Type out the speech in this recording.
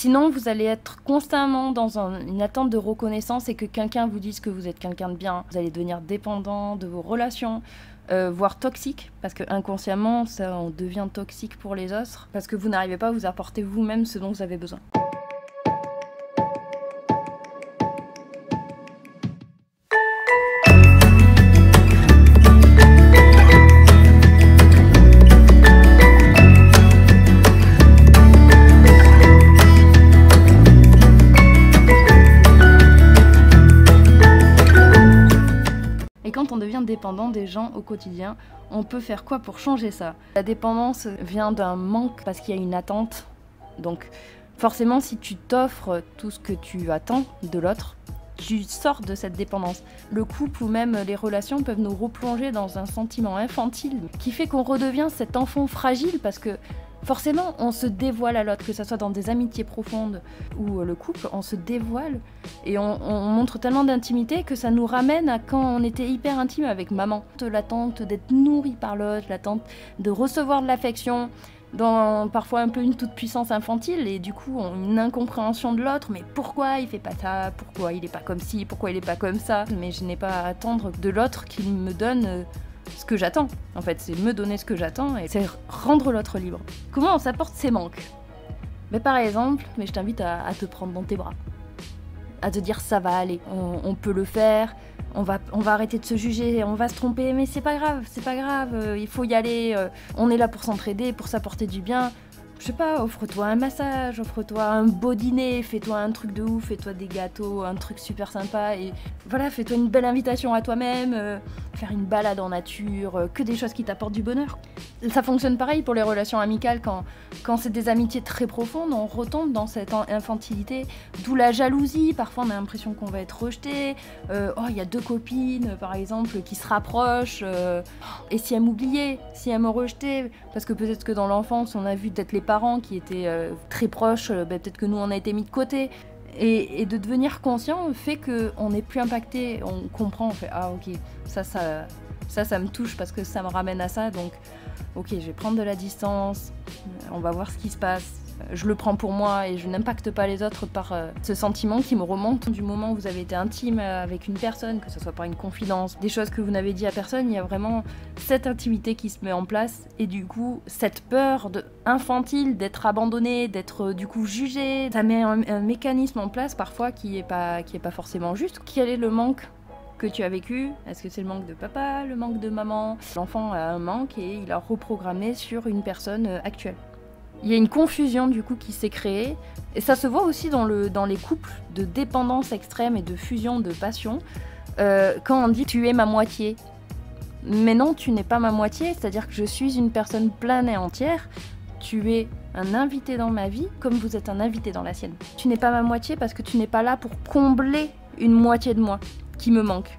Sinon, vous allez être constamment dans une attente de reconnaissance et que quelqu'un vous dise que vous êtes quelqu'un de bien. Vous allez devenir dépendant de vos relations, voire toxique, parce que inconsciemment, ça, on devient toxique pour les autres, parce que vous n'arrivez pas à vous apporter vous-même ce dont vous avez besoin. Et quand on devient dépendant des gens au quotidien, on peut faire quoi pour changer ça? La dépendance vient d'un manque parce qu'il y a une attente. Donc forcément, si tu t'offres tout ce que tu attends de l'autre, tu sors de cette dépendance. Le couple ou même les relations peuvent nous replonger dans un sentiment infantile qui fait qu'on redevient cet enfant fragile parce que forcément, on se dévoile à l'autre, que ce soit dans des amitiés profondes ou le couple, on se dévoile et on montre tellement d'intimité que ça nous ramène à quand on était hyper intime avec maman. L'attente d'être nourri par l'autre, l'attente de recevoir de l'affection, dans parfois un peu une toute-puissance infantile et du coup une incompréhension de l'autre. Mais pourquoi il fait pas ça? Pourquoi il est pas comme ci? Pourquoi il est pas comme ça? Mais je n'ai pas à attendre de l'autre qu'il me donne ce que j'attends. En fait, c'est me donner ce que j'attends et c'est rendre l'autre libre. Comment on s'apporte ses manques? Mais par exemple, je t'invite à te prendre dans tes bras, à te dire ça va aller, on peut le faire, on va arrêter de se juger, on va se tromper, mais c'est pas grave, il faut y aller, on est là pour s'entraider, pour s'apporter du bien. Je sais pas, offre-toi un massage, offre-toi un beau dîner, fais-toi un truc de ouf, fais-toi des gâteaux, un truc super sympa et voilà, fais-toi une belle invitation à toi-même, faire une balade en nature, que des choses qui t'apportent du bonheur. Ça fonctionne pareil pour les relations amicales, quand c'est des amitiés très profondes, on retombe dans cette infantilité, d'où la jalousie, parfois on a l'impression qu'on va être rejeté, oh il y a deux copines par exemple qui se rapprochent, et si elles m'oubliaient, si elles me rejetaient, parce que peut-être que dans l'enfance on a vu peut-être les parents qui étaient très proches, peut-être que nous on a été mis de côté. Et de devenir conscient fait qu'on n'est plus impacté, on comprend, on fait ah ok, ça me touche parce que ça me ramène à ça, donc ok, je vais prendre de la distance, on va voir ce qui se passe, je le prends pour moi et je n'impacte pas les autres par ce sentiment qui me remonte du moment où vous avez été intime avec une personne, que ce soit par une confidence, des choses que vous n'avez dit à personne, il y a vraiment cette intimité qui se met en place et du coup cette peur infantile d'être abandonné, d'être du coup jugé, ça met un mécanisme en place parfois qui est pas forcément juste. Quel est le manque que tu as vécu? Est-ce que c'est le manque de papa, le manque de maman? L'enfant a un manque et il a reprogrammé sur une personne actuelle. Il y a une confusion du coup qui s'est créée et ça se voit aussi dans les couples de dépendance extrême et de fusion de passion. Quand on dit tu es ma moitié, mais non, tu n'es pas ma moitié, c'est-à-dire que je suis une personne pleine et entière. Tu es un invité dans ma vie comme vous êtes un invité dans la sienne. Tu n'es pas ma moitié parce que tu n'es pas là pour combler une moitié de moi qui me manque.